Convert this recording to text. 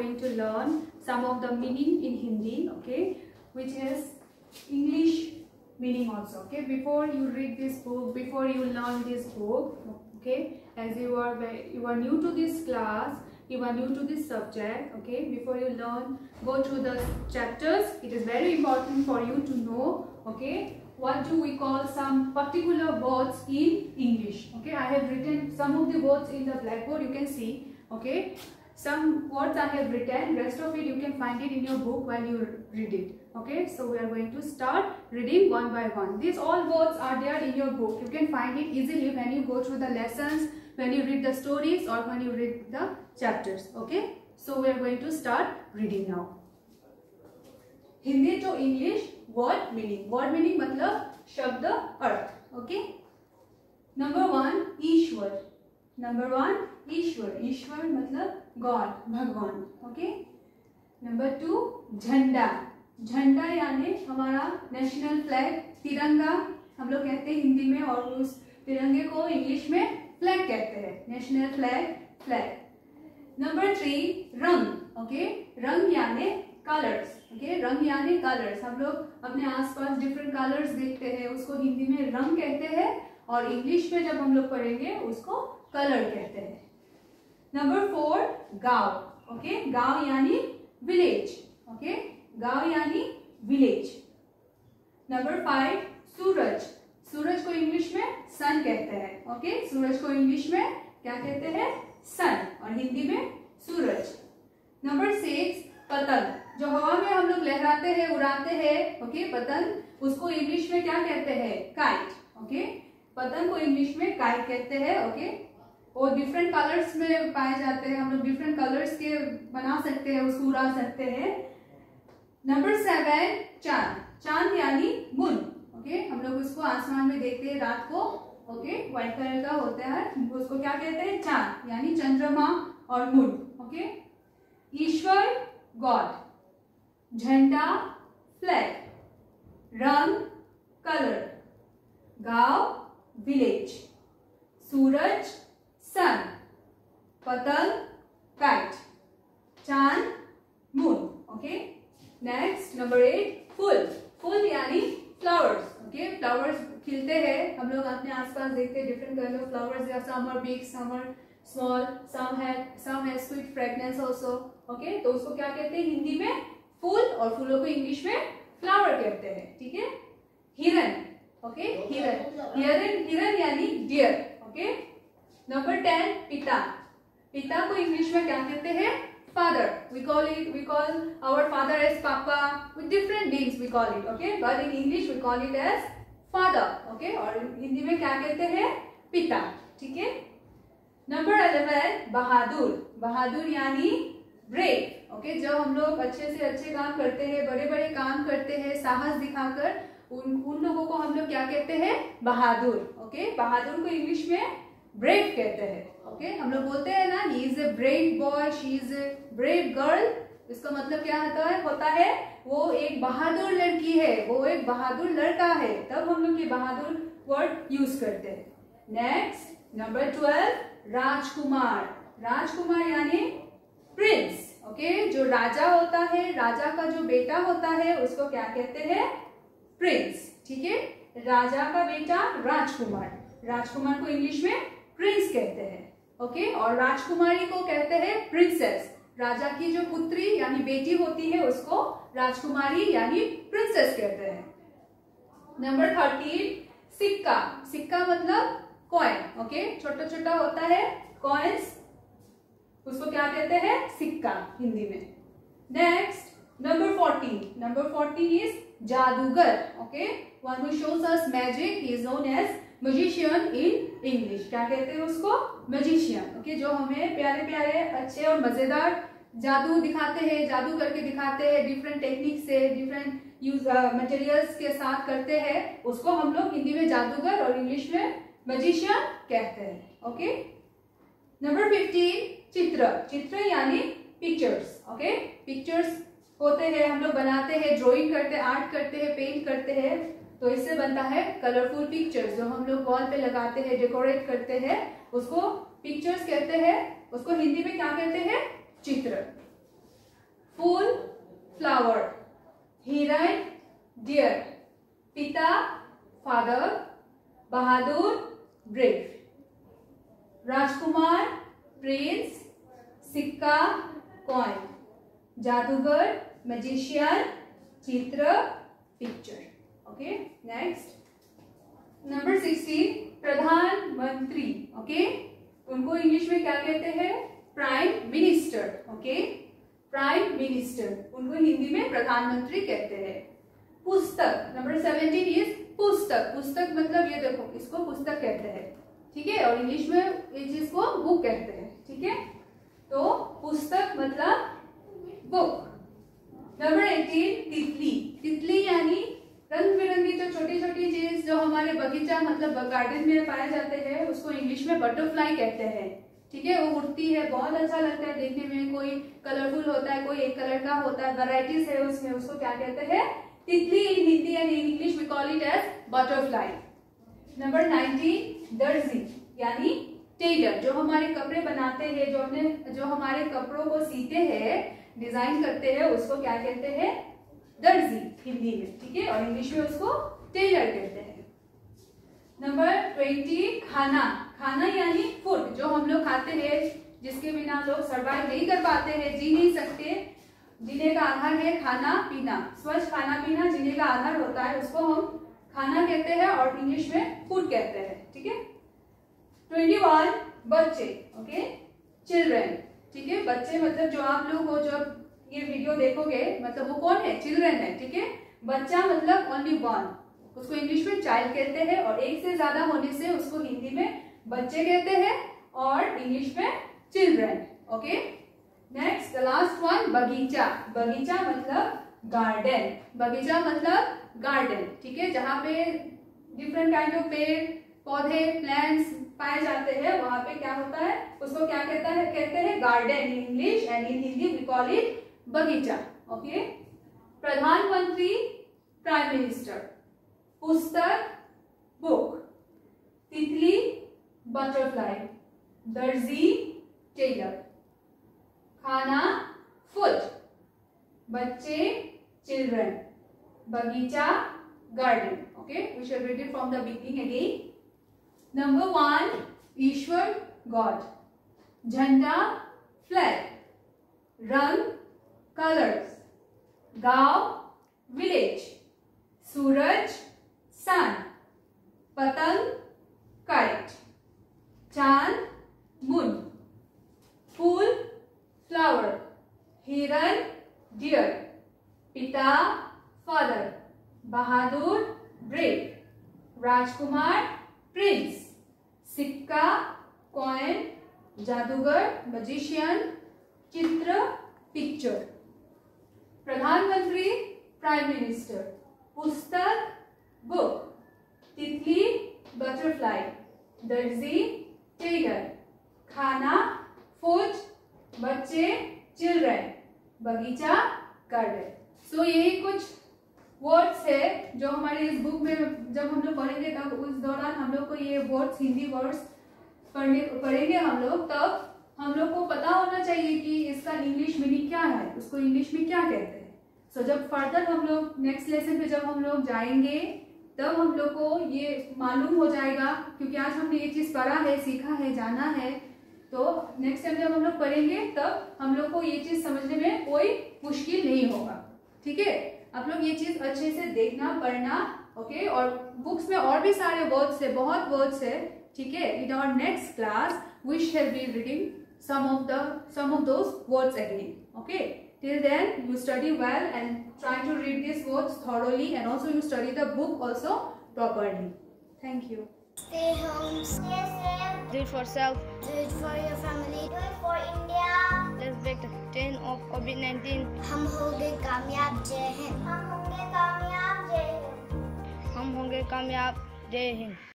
going to learn some of the meaning in Hindi, okay, which is English meaning also. Okay, before you read this book, before you learn this book, okay, as you are new to this class, you are new to this subject, okay, before you learn, go through the chapters. It is very important for you to know, okay, what do we call some particular words in English. Okay, I have written some of the words in the blackboard, you can see. Okay, some words I have written, rest of it you can find it in your book while you read it. Okay, so we are going to start reading one by one. These all words are there in your book. You can find it easily when you go through the lessons, when you read the stories, or when you read the chapters. Okay, so we are going to start reading now. Hindi to English word meaning. Word meaning मतलब शब्द अर्थ. Okay, number 1 ईश्वर. Number 1 ईश्वर. ईश्वर मतलब God, भगवान. Okay, number 2 झंडा. झंडा यानी हमारा national flag, तिरंगा हम लोग कहते हैं हिंदी में, और उस तिरंगे को इंग्लिश में फ्लैग कहते हैं, नेशनल फ्लैग, फ्लैग. नंबर 3 रंग. ओके, रंग यानी कलर्स. ओके, रंग यानी कलर्स. हम लोग अपने आसपास डिफरेंट कलर्स देखते हैं, उसको हिंदी में रंग कहते हैं, और इंग्लिश में जब हम लोग पढ़ेंगे उसको कलर कहते हैं. नंबर 4 गांव. ओके, गांव यानी विलेज. ओके, गांव यानी विलेज. नंबर 5 सूरज. सूरज को इंग्लिश में सन कहते हैं. ओके, सूरज को इंग्लिश में क्या कहते हैं? सन, और हिंदी में सूरज. नंबर 6 पतंग. जो हवा में हम लोग लहराते हैं, उड़ाते हैं. ओके, पतंग, उसको इंग्लिश में क्या कहते हैं? काइट. ओके, पतंग को इंग्लिश में काइट कहते हैं. ओके, वो डिफरेंट कलर्स में पाए जाते हैं. हम लोग डिफरेंट कलर्स के बना सकते हैं, उसको उड़ा सकते हैं. नंबर 7 चांद. चांद यानी मून. ओके, हम लोग उसको आसमान में देखते हैं रात को. ओके, व्हाइट कलर का होता है, उसको क्या कहते हैं? चांद यानी चंद्रमा और मून. ओके, ईश्वर गॉड, झंडा फ्लैग, रंग कलर, गांव विलेज, सूरज सन, पतंग काइट, चांद मून. ओके, नेक्स्ट नंबर 8 फूल. फूल यानी फ्लावर्स. ओके, फ्लावर्स खिलते हैं, हम लोग अपने आसपास देखते हैं different kind of flowers. Some are big, some are small, some have sweet fragrance also. Okay, तो उसको क्या कहते हैं हिंदी में? फूल, और फूलों को इंग्लिश में फ्लावर कहते हैं. ठीक है. हिरन. ओके, हिरन. हिरन यानी डियर. ओके, नंबर 10 पिता. पिता को इंग्लिश में क्या कहते हैं? Father. we call our father as papa, with different names we call it. Okay, but in English we call it as father. Okay, और हिंदी में क्या कहते हैं? पिता. ठीक है. नंबर 11 बहादुर. बहादुर यानी ब्रेव. ओके, जब हम लोग अच्छे से अच्छे काम करते हैं, बड़े बड़े काम करते हैं, साहस दिखाकर, उन लोगों को हम लोग क्या कहते हैं? बहादुर. ओके, बहादुर को इंग्लिश में ब्रेव कहते हैं. ओके, हम लोग बोलते हैं ना, he is a brave boy, she is a brave girl. इसका मतलब क्या होता है? वो एक बहादुर लड़की है, वो एक बहादुर लड़का है, तब हम लोग ये बहादुर वर्ड यूज करते हैं. नेक्स्ट नंबर 12 राजकुमार. राजकुमार यानी प्रिंस. ओके, जो राजा होता है, राजा का जो बेटा होता है, उसको क्या कहते हैं? प्रिंस. ठीक है, राजा का बेटा राजकुमार. राजकुमार को इंग्लिश में प्रिंस कहते हैं. ओके, और राजकुमारी को कहते हैं प्रिंसेस. राजा की जो पुत्री यानी बेटी होती है, उसको राजकुमारी यानी प्रिंसेस कहते हैं. नंबर 13 सिक्का. सिक्का मतलब कॉइन. ओके, छोटा छोटा होता है कॉइन्स, उसको क्या कहते हैं? सिक्का हिंदी में. Next number 14. नंबर 14 इज जादूगर. Okay, one who shows us magic is known as magician in English. क्या कहते हैं उसको? मैजिशियन. ओके, जो हमें प्यारे प्यारे अच्छे और मजेदार जादू दिखाते हैं, जादू करके दिखाते हैं, डिफरेंट टेक्निक से, डिफरेंट यूज मटेरियल्स के साथ करते हैं, उसको हम लोग हिंदी में जादूगर और इंग्लिश में मैजिशियन कहते हैं. ओके, नंबर 15 चित्र. चित्र यानी पिक्चर्स. ओके, पिक्चर्स होते हैं, हम लोग बनाते हैं, ड्राइंग करते हैं, आर्ट करते हैं, पेंट करते हैं, तो इससे बनता है कलरफुल पिक्चर्स. जो हम लोग वॉल पे लगाते हैं, डेकोरेट करते हैं, उसको पिक्चर्स कहते हैं. उसको हिंदी में क्या कहते हैं? चित्र. फूल फ्लावर, हिरण डियर, पिता फादर, बहादुर ब्रेव, राजकुमार प्रिंस, सिक्का कॉइन, जादूगर मैजिशियन, चित्र पिक्चर। ओके, नेक्स्ट नंबर 16 प्रधानमंत्री। ओके, उनको इंग्लिश में क्या कहते हैं? Prime minister. Okay, prime minister, उनको हिंदी में प्रधानमंत्री कहते हैं। पुस्तक नंबर 17 इज पुस्तक। पुस्तक मतलब ये देखो, इसको पुस्तक कहते हैं, ठीक है, और इंग्लिश में ये चीज को बुक कहते हैं, ठीक है। तो पुस्तक मतलब बुक। नंबर 18 तितली। तितली यानी रंग बिरंगी जो छोटी छोटी चीज जो हमारे बगीचा मतलब गार्डन में पाए जाते हैं, उसको इंग्लिश में बटरफ्लाई कहते हैं, ठीक है। वो उड़ती है, बहुत अच्छा लगता है देखने में, कोई कलरफुल होता है, कोई एक कलर का होता है, वैरायटीज है उसमें, उसको क्या कहते हैं? तितली। In Hindi and in English we call it as butterfly. Number 19 दर्जी यानी टेलर, जो हमारे कपड़े बनाते हैं, जो हमारे कपड़ों को सीते हैं, डिजाइन करते हैं, उसको क्या कहते हैं? दर्जी हिंदी में, ठीक है, और इंग्लिश में उसको टेलर कहते हैं। नंबर 20 खाना। खाना यानी फूड, जो हम लोग खाते हैं, जिसके बिना लोग सर्वाइव नहीं कर पाते हैं, जी नहीं सकते, जीने का आधार है खाना पीना। स्वच्छ खाना पीना जीने का आधार होता है, उसको हम खाना कहते हैं और इंग्लिश में फूड कहते हैं, ठीक है। 21 बच्चे। ओके, चिल्ड्रेन, ठीक है। बच्चे मतलब जो आप लोग हो, जब ये वीडियो देखोगे, मतलब वो कौन है? चिल्ड्रेन है, ठीक है। बच्चा मतलब ओनली वन, उसको इंग्लिश में चाइल्ड कहते हैं, और एक से ज्यादा होने से उसको हिंदी में बच्चे कहते हैं और इंग्लिश में children. Okay, next the last one बगीचा। बगीचा मतलब गार्डन। बगीचा मतलब गार्डन, ठीक है, जहाँ पे डिफरेंट काइंड ऑफ पेड़ पौधे प्लांट्स पाए जाते हैं, वहां पे क्या होता है? उसको क्या कहते हैं? Garden in English, and in Hindi we call it बगीचा। ओके, प्रधानमंत्री प्राइम मिनिस्टर, पुस्तक बुक, तितली बटरफ्लाई, दर्जी टेलर, खाना फूड, बच्चे चिल्ड्रन, बगीचा garden. Okay, we shall read it from the beginning again. Number 1 ईश्वर गॉड, झंडा फ्लैग, रंग कलर्स, गांव विलेज, सूरज सन, पतंग काइट, चांद मून, फूल फ्लावर, हिरन डियर, पिता फादर, बहादुर ब्रेव, राजकुमार प्रिंस, सिक्का कॉइन, जादूगर मैजिशियन, चित्र पिक्चर। प्रधानमंत्री प्राइम मिनिस्टर, पुस्तक बुक, तितली बटरफ्लाई, दर्जी टेलर, खाना फूड, बच्चे चिल्ड्रन, बगीचा गार्डन। सो यही कुछ वर्ड्स है जो हमारे इस बुक में जब हम लोग पढ़ेंगे, तब उस दौरान हम लोग को ये वर्ड्स, हिंदी वर्ड्स पढ़ेंगे हम लोग, तब हम लोग को पता होना चाहिए कि इसका इंग्लिश मीनिंग क्या है, उसको इंग्लिश में क्या कहते हैं। सो जब फर्दर हम लोग नेक्स्ट लेसन पे जब हम लोग जाएंगे, तब हम लोग को ये मालूम हो जाएगा, क्योंकि आज हमने ये चीज पढ़ा है, सीखा है, जाना है, तो नेक्स्ट टाइम जब हम लोग पढ़ेंगे तब हम लोग को ये चीज समझने में कोई मुश्किल नहीं होगा, ठीक है। आप लोग ये चीज अच्छे से देखना पढ़ना, ओके। और बुक्स में और भी सारे वर्ड्स है, बहुत वर्ड्स है, ठीक है। In our next class we shall be reading some of those words again, okay. Till then you study well and try to read these words thoroughly, and also you study the book also properly. Thank you. Stay home, stay safe, Do it for self. do it for your family, do it for India. Let's break the chain of COVID-19. हम होंगे कामयाब, जय हिंद। हम होंगे कामयाब, जय हिंद। हम होंगे कामयाब। जय हिंद।